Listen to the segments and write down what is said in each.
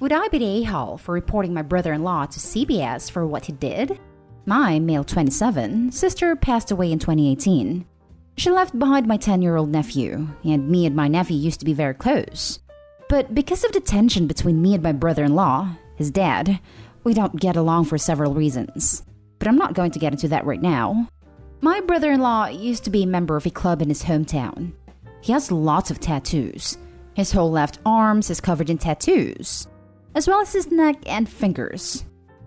Would I be the a-hole for reporting my brother-in-law to CBS for what he did? My male 27 sister passed away in 2018. She left behind my 10-year-old nephew, and me and my nephew used to be very close. But because of the tension between me and my brother-in-law, his dad, we don't get along for several reasons. But I'm not going to get into that right now. My brother-in-law used to be a member of a club in his hometown. He has lots of tattoos. His whole left arm is covered in tattoos, as well as his neck and fingers.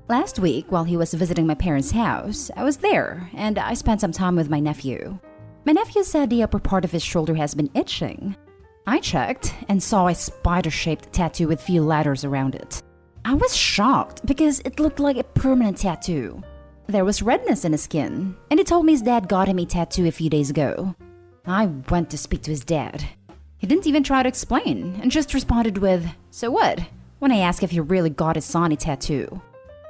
Last week, while he was visiting my parents' house, I was there, and I spent some time with my nephew. My nephew said the upper part of his shoulder has been itching. I checked and saw a spider-shaped tattoo with few letters around it. I was shocked because it looked like a permanent tattoo. There was redness in his skin, and he told me his dad got him a tattoo a few days ago. I went to speak to his dad. He didn't even try to explain, and just responded with, "So what?" when I asked if he really got his son a tattoo.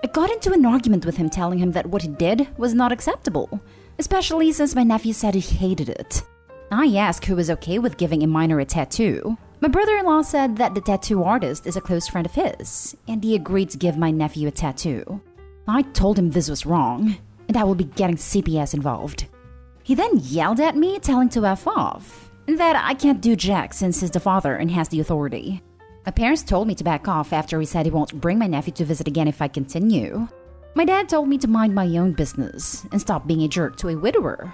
I got into an argument with him telling him that what he did was not acceptable, especially since my nephew said he hated it. I asked who was okay with giving a minor a tattoo. My brother-in-law said that the tattoo artist is a close friend of his, and he agreed to give my nephew a tattoo. I told him this was wrong, and I will be getting CPS involved. He then yelled at me, telling to F off, and that I can't do jack since he's the father and has the authority. My parents told me to back off after he said he won't bring my nephew to visit again if I continue. My dad told me to mind my own business and stop being a jerk to a widower.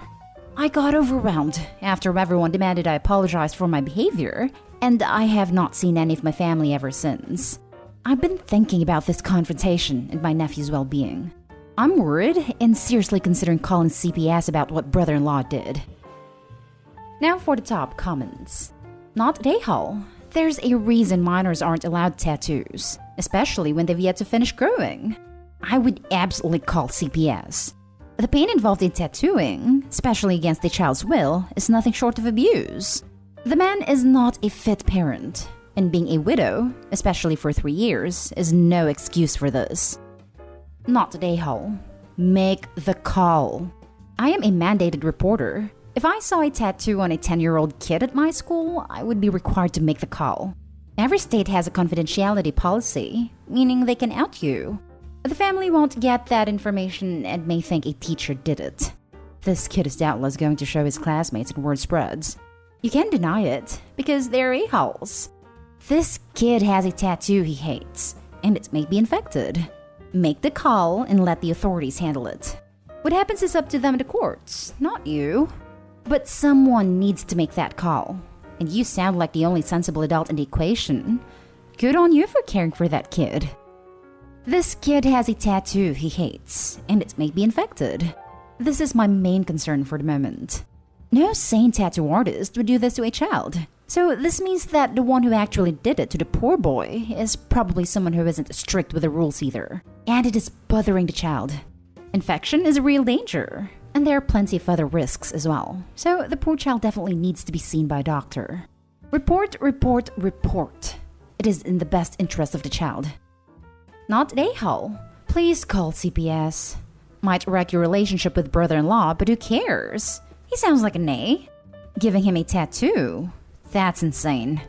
I got overwhelmed after everyone demanded I apologize for my behavior, and I have not seen any of my family ever since. I've been thinking about this confrontation and my nephew's well-being. I'm worried and seriously considering calling CPS about what brother-in-law did. Now for the top comments. Not a-hole. There's a reason minors aren't allowed tattoos, especially when they've yet to finish growing. I would absolutely call CPS. The pain involved in tattooing, especially against a child's will, is nothing short of abuse. The man is not a fit parent, and being a widow, especially for 3 years, is no excuse for this. Not a hole. Make the call. I am a mandated reporter. If I saw a tattoo on a 10-year-old kid at my school, I would be required to make the call. Every state has a confidentiality policy, meaning they can out you. The family won't get that information and may think a teacher did it. This kid is doubtless going to show his classmates and word spreads. You can't deny it, because they're a-holes. This kid has a tattoo he hates, and it may be infected. Make the call and let the authorities handle it. What happens is up to them in the courts, not you. But someone needs to make that call, and you sound like the only sensible adult in the equation. Good on you for caring for that kid. This kid has a tattoo he hates, and it may be infected. This is my main concern for the moment. No sane tattoo artist would do this to a child. So this means that the one who actually did it to the poor boy is probably someone who isn't strict with the rules either. And it is bothering the child. Infection is a real danger, and there are plenty of other risks as well. So the poor child definitely needs to be seen by a doctor. Report, report, report. It is in the best interest of the child. Not a-hole. Please call CPS. Might wreck your relationship with brother-in-law, but who cares? He sounds like an A. Giving him a tattoo? That's insane.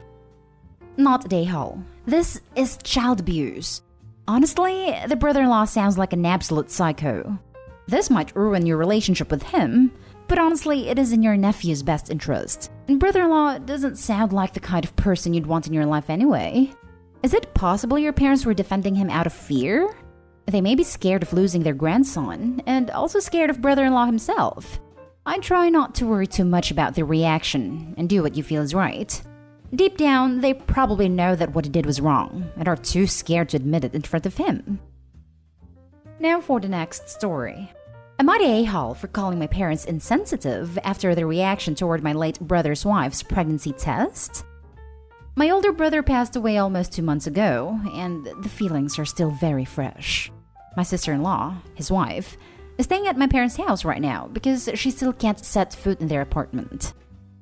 Not a-hole. This is child abuse. Honestly, the brother-in-law sounds like an absolute psycho. This might ruin your relationship with him, but honestly, it is in your nephew's best interest. And brother-in-law doesn't sound like the kind of person you'd want in your life anyway. Is it possible your parents were defending him out of fear? They may be scared of losing their grandson, and also scared of brother-in-law himself. I try not to worry too much about their reaction, and do what you feel is right. Deep down, they probably know that what he did was wrong, and are too scared to admit it in front of him. Now for the next story. Am I the a-hole for calling my parents insensitive after their reaction toward my late brother's wife's pregnancy test? My older brother passed away almost 2 months ago, and the feelings are still very fresh. My sister-in-law, his wife, is staying at my parents' house right now because she still can't set foot in their apartment.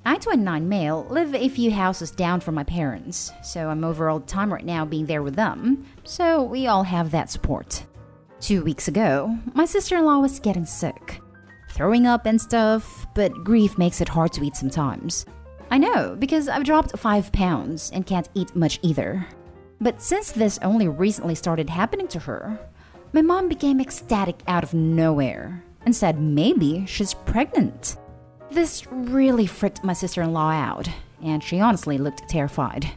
I, 29 male, live a few houses down from my parents, so I'm over all the time right now being there with them, so we all have that support. 2 weeks ago, my sister-in-law was getting sick, throwing up and stuff, but grief makes it hard to eat sometimes. I know, because I've dropped 5 pounds and can't eat much either. But since this only recently started happening to her, my mom became ecstatic out of nowhere and said maybe she's pregnant. This really freaked my sister-in-law out, and she honestly looked terrified.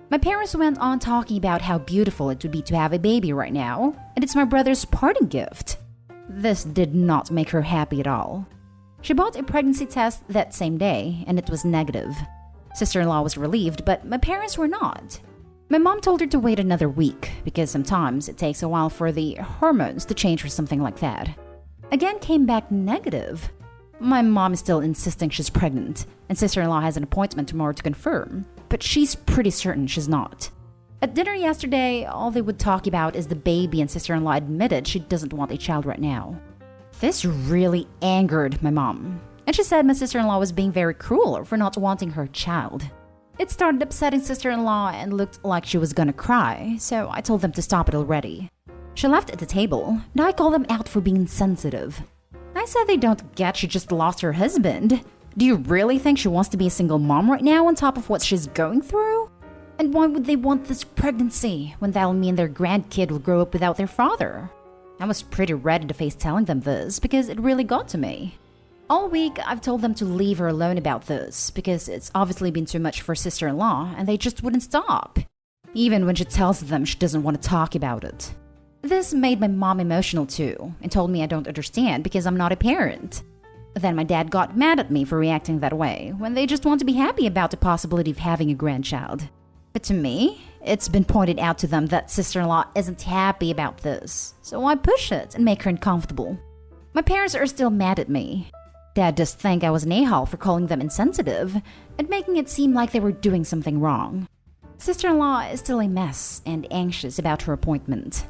My parents went on talking about how beautiful it would be to have a baby right now, and it's my brother's parting gift. This did not make her happy at all. She bought a pregnancy test that same day, and it was negative. Sister-in-law was relieved, but my parents were not. My mom told her to wait another week, because sometimes it takes a while for the hormones to change or something like that. Again came back negative. My mom is still insisting she's pregnant, and sister-in-law has an appointment tomorrow to confirm, but she's pretty certain she's not. At dinner yesterday, all they would talk about is the baby, and sister-in-law admitted she doesn't want a child right now. This really angered my mom, and she said my sister-in-law was being very cruel for not wanting her child. It started upsetting sister-in-law and looked like she was gonna cry, so I told them to stop it already. She left at the table, and I called them out for being insensitive. I said they don't get she just lost her husband. Do you really think she wants to be a single mom right now on top of what she's going through? And why would they want this pregnancy when that'll mean their grandkid will grow up without their father? I was pretty red in the face telling them this because it really got to me. All week, I've told them to leave her alone about this because it's obviously been too much for sister-in-law and they just wouldn't stop. Even when she tells them she doesn't want to talk about it. This made my mom emotional too and told me I don't understand because I'm not a parent. Then my dad got mad at me for reacting that way when they just want to be happy about the possibility of having a grandchild. But to me, it's been pointed out to them that sister-in-law isn't happy about this, so why push it and make her uncomfortable? My parents are still mad at me. Dad just think I was an a-hole for calling them insensitive and making it seem like they were doing something wrong. Sister-in-law is still a mess and anxious about her appointment.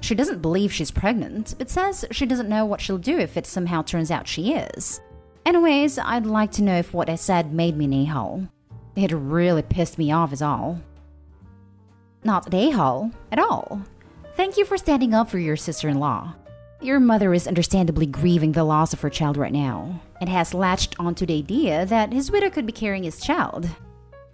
She doesn't believe she's pregnant, but says she doesn't know what she'll do if it somehow turns out she is. Anyways, I'd like to know if what I said made me an a-hole. It really pissed me off is all. Not an a-hole at all. Thank you for standing up for your sister-in-law. Your mother is understandably grieving the loss of her child right now, and has latched onto the idea that his widow could be carrying his child.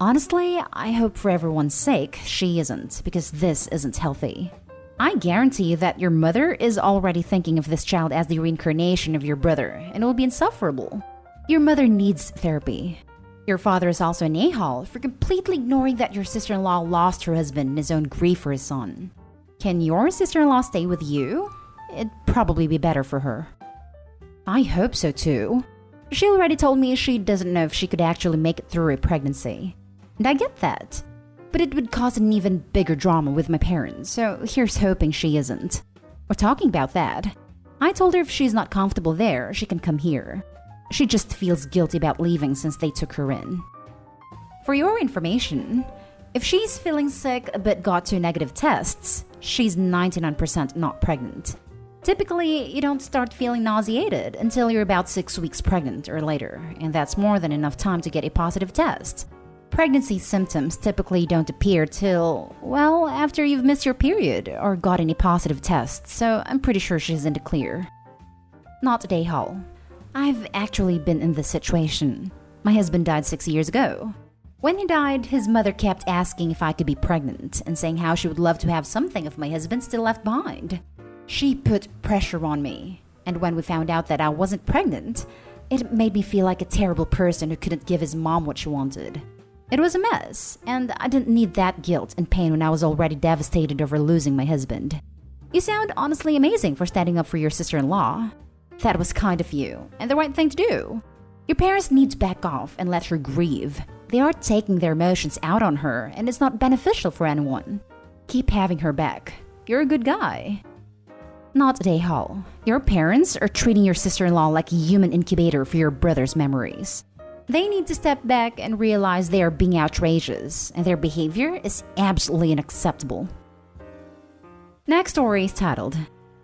Honestly, I hope for everyone's sake she isn't, because this isn't healthy. I guarantee that your mother is already thinking of this child as the reincarnation of your brother, and it will be insufferable. Your mother needs therapy. Your father is also an a-hole for completely ignoring that your sister-in-law lost her husband in his own grief for his son. Can your sister-in-law stay with you? It'd probably be better for her. I hope so too. She already told me she doesn't know if she could actually make it through a pregnancy. And I get that. But it would cause an even bigger drama with my parents, so here's hoping she isn't. We're talking about that. I told her if she's not comfortable there, she can come here. She just feels guilty about leaving since they took her in. For your information, if she's feeling sick but got 2 negative tests, she's 99% not pregnant. Typically, you don't start feeling nauseated until you're about 6 weeks pregnant or later, and that's more than enough time to get a positive test. Pregnancy symptoms typically don't appear till, well, after you've missed your period or got any positive tests, so I'm pretty sure she's in the clear. Not a a-hole. I've actually been in this situation. My husband died 6 years ago. When he died, his mother kept asking if I could be pregnant and saying how she would love to have something of my husband still left behind. She put pressure on me, and when we found out that I wasn't pregnant, it made me feel like a terrible person who couldn't give his mom what she wanted. It was a mess, and I didn't need that guilt and pain when I was already devastated over losing my husband. You sound honestly amazing for standing up for your sister-in-law. That was kind of you, and the right thing to do. Your parents need to back off and let her grieve. They are taking their emotions out on her, and it's not beneficial for anyone. Keep having her back. You're a good guy. Not a a-hole. Your parents are treating your sister-in-law like a human incubator for your brother's memories. They need to step back and realize they are being outrageous, and their behavior is absolutely unacceptable. Next story is titled,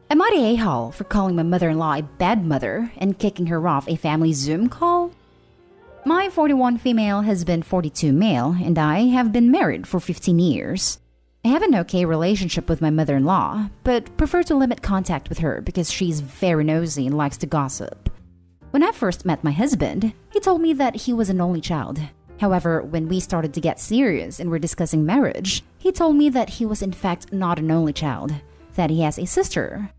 Am I the a-hole for calling my mother-in-law a bad mother and kicking her off a family Zoom call? My 41 female husband 42 male and I have been married for 15 years. I have an okay relationship with my mother-in-law, but prefer to limit contact with her because she's very nosy and likes to gossip. When I first met my husband, he told me that he was an only child. However, when we started to get serious and were discussing marriage, he told me that he was in fact not an only child, that he has a sister.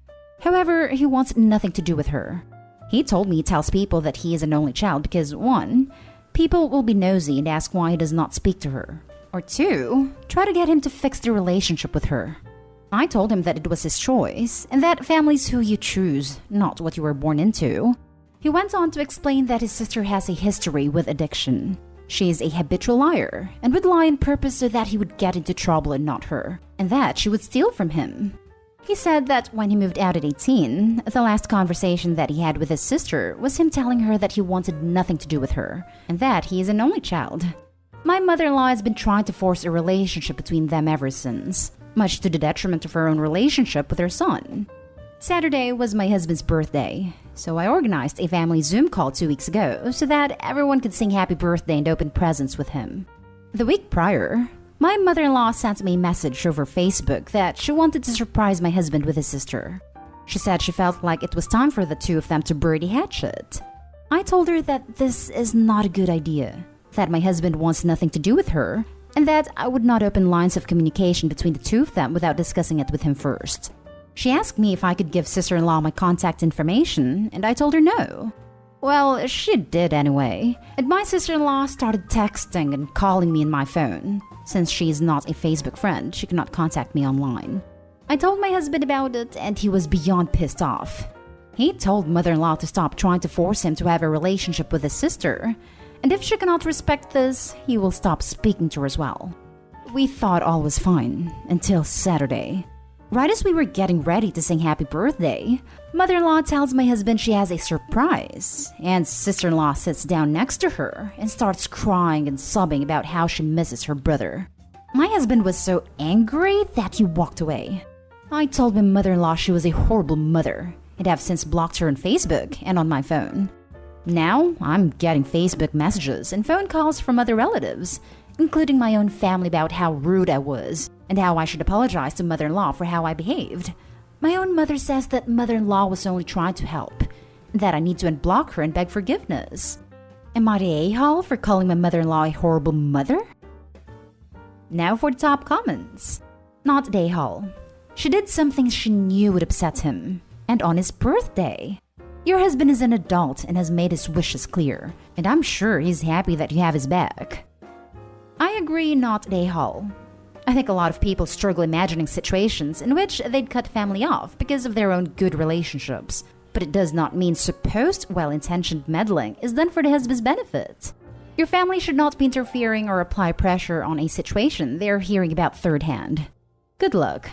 However, he wants nothing to do with her. He told me he tells people that he is an only child because 1. People will be nosy and ask why he does not speak to her. Or 2. Try to get him to fix the relationship with her. I told him that it was his choice, and that family's who you choose, not what you were born into. He went on to explain that his sister has a history with addiction. She is a habitual liar, and would lie on purpose so that he would get into trouble and not her, and that she would steal from him. He said that when he moved out at 18, the last conversation that he had with his sister was him telling her that he wanted nothing to do with her, and that he is an only child. My mother-in-law has been trying to force a relationship between them ever since, much to the detriment of her own relationship with her son. Saturday was my husband's birthday, so I organized a family Zoom call 2 weeks ago so that everyone could sing happy birthday and open presents with him. The week prior, my mother-in-law sent me a message over Facebook that she wanted to surprise my husband with his sister. She said she felt like it was time for the two of them to bury the hatchet. I told her that this is not a good idea, that my husband wants nothing to do with her, and that I would not open lines of communication between the two of them without discussing it with him first. She asked me if I could give sister-in-law my contact information, and I told her no. Well, she did anyway, and my sister-in-law started texting and calling me on my phone. Since she is not a Facebook friend, she cannot contact me online. I told my husband about it, and he was beyond pissed off. He told mother-in-law to stop trying to force him to have a relationship with his sister, and if she cannot respect this, he will stop speaking to her as well. We thought all was fine, until Saturday. Right as we were getting ready to sing happy birthday, mother-in-law tells my husband she has a surprise, and sister-in-law sits down next to her and starts crying and sobbing about how she misses her brother. My husband was so angry that he walked away. I told my mother-in-law she was a horrible mother, and have since blocked her on Facebook and on my phone. Now, I'm getting Facebook messages and phone calls from other relatives, including my own family, about how rude I was and how I should apologize to mother-in-law for how I behaved. My own mother says that mother-in-law was only trying to help, and that I need to unblock her and beg forgiveness. Am I the a-hole for calling my mother-in-law a horrible mother? Now for the top comments. Not the a-hole. She did something she knew would upset him, and on his birthday. Your husband is an adult and has made his wishes clear, and I'm sure he's happy that you have his back. I agree, not the a-hole. I think a lot of people struggle imagining situations in which they'd cut family off because of their own good relationships, but it does not mean supposed well-intentioned meddling is done for the husband's benefit. Your family should not be interfering or apply pressure on a situation they are hearing about third hand. Good luck.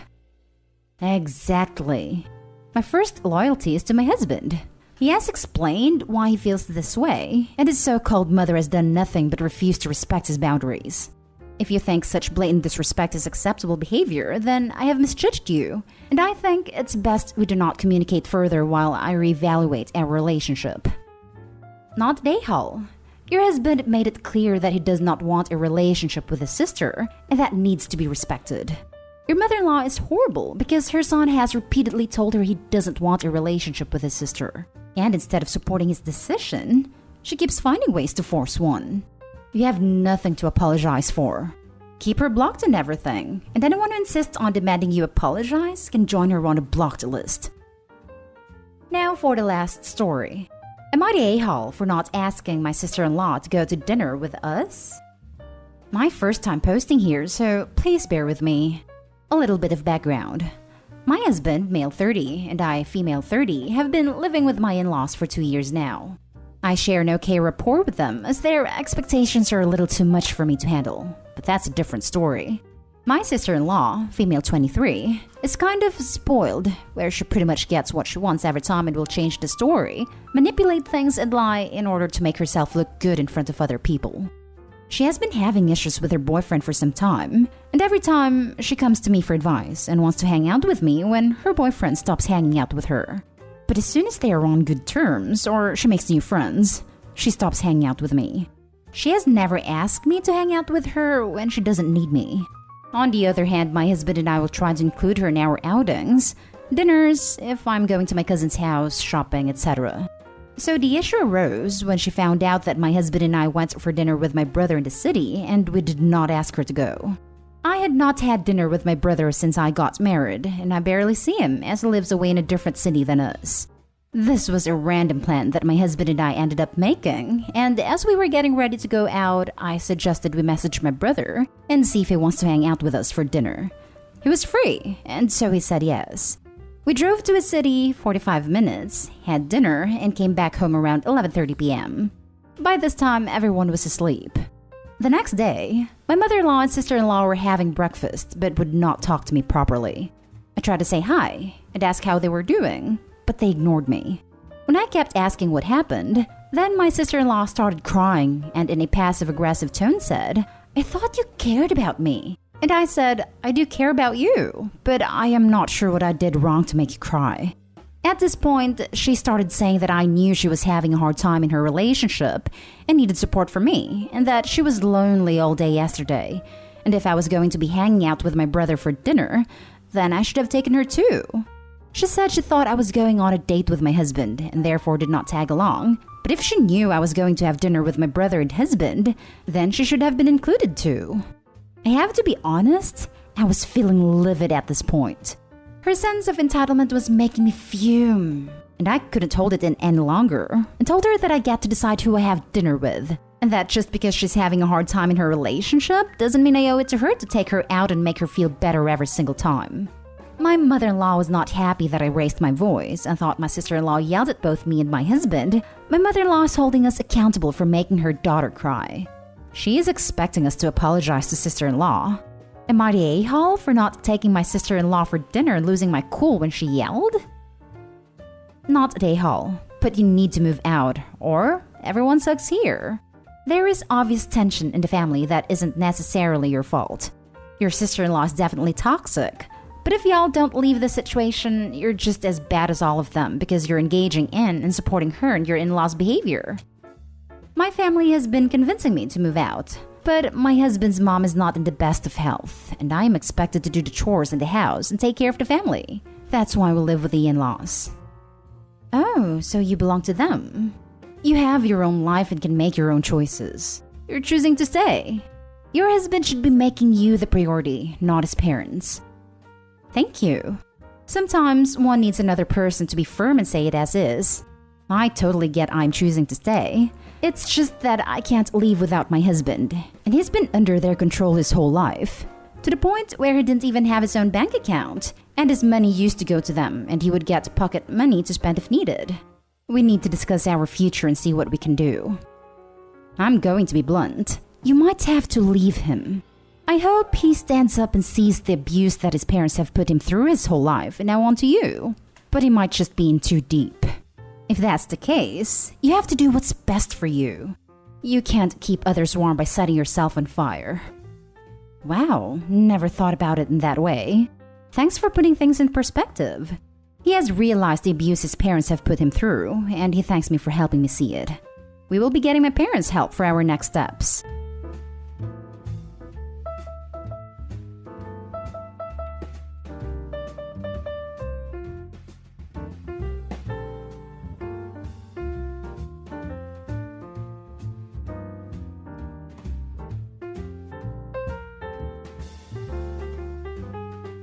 Exactly. My first loyalty is to my husband. He has explained why he feels this way, and his so-called mother has done nothing but refuse to respect his boundaries. If you think such blatant disrespect is acceptable behavior, then I have misjudged you, and I think it's best we do not communicate further while I reevaluate our relationship. Not the a-hole. Your husband made it clear that he does not want a relationship with his sister, and that needs to be respected. Your mother-in-law is horrible because her son has repeatedly told her he doesn't want a relationship with his sister. And instead of supporting his decision, she keeps finding ways to force one. You have nothing to apologize for. Keep her blocked and everything, and anyone who insists on demanding you apologize can join her on a blocked list. Now for the last story. Am I the a-hole for not asking my sister-in-law to go to dinner with us? My first time posting here, so please bear with me. A little bit of background. My husband, male 30, and I, female 30, have been living with my in-laws for 2 years now. I share an okay rapport with them as their expectations are a little too much for me to handle, but that's a different story. My sister-in-law, female 23, is kind of spoiled, where she pretty much gets what she wants every time and will change the story, manipulate things and lie in order to make herself look good in front of other people. She has been having issues with her boyfriend for some time, and every time she comes to me for advice and wants to hang out with me when her boyfriend stops hanging out with her. But as soon as they are on good terms or she makes new friends, she stops hanging out with me. She has never asked me to hang out with her when she doesn't need me. On the other hand, my husband and I will try to include her in our outings, dinners, if I'm going to my cousin's house, shopping, etc. So the issue arose when she found out that my husband and I went for dinner with my brother in the city and we did not ask her to go. I had not had dinner with my brother since I got married, and I barely see him as he lives away in a different city than us. This was a random plan that my husband and I ended up making, and as we were getting ready to go out, I suggested we message my brother and see if he wants to hang out with us for dinner. He was free, and so he said yes. We drove to a city 45 minutes, had dinner, and came back home around 11:30 p.m. By this time, everyone was asleep. The next day, my mother-in-law and sister-in-law were having breakfast but would not talk to me properly. I tried to say hi and ask how they were doing, but they ignored me. When I kept asking what happened, then my sister-in-law started crying and in a passive-aggressive tone said, "I thought you cared about me." And I said, "I do care about you, but I am not sure what I did wrong to make you cry." At this point, she started saying that I knew she was having a hard time in her relationship and needed support from me, and that she was lonely all day yesterday. And if I was going to be hanging out with my brother for dinner, then I should have taken her too. She said she thought I was going on a date with my husband and therefore did not tag along. But if she knew I was going to have dinner with my brother and husband, then she should have been included too. I have to be honest, I was feeling livid at this point. Her sense of entitlement was making me fume, and I couldn't hold it in any longer and told her that I get to decide who I have dinner with, and that just because she's having a hard time in her relationship doesn't mean I owe it to her to take her out and make her feel better every single time. My mother-in-law was not happy that I raised my voice and thought my sister-in-law yelled at both me and my husband. My mother-in-law is holding us accountable for making her daughter cry. She is expecting us to apologize to sister-in-law. Am I the a-hole for not taking my sister-in-law for dinner and losing my cool when she yelled? Not the a-hole, but you need to move out, or everyone sucks here. There is obvious tension in the family that isn't necessarily your fault. Your sister-in-law is definitely toxic, but if y'all don't leave the situation, you're just as bad as all of them because you're engaging in and supporting her and your in-laws' behavior. My family has been convincing me to move out, but my husband's mom is not in the best of health, and I am expected to do the chores in the house and take care of the family. That's why we live with the in-laws. Oh, so you belong to them. You have your own life and can make your own choices. You're choosing to stay. Your husband should be making you the priority, not his parents. Thank you. Sometimes one needs another person to be firm and say it as is. I totally get I'm choosing to stay. It's just that I can't leave without my husband, and he's been under their control his whole life, to the point where he didn't even have his own bank account, and his money used to go to them, and he would get pocket money to spend if needed. We need to discuss our future and see what we can do. I'm going to be blunt. You might have to leave him. I hope he stands up and sees the abuse that his parents have put him through his whole life and now onto you. But he might just be in too deep. If that's the case, you have to do what's best for you. You can't keep others warm by setting yourself on fire. Wow, never thought about it in that way. Thanks for putting things in perspective. He has realized the abuse his parents have put him through, and he thanks me for helping me see it. We will be getting my parents' help for our next steps.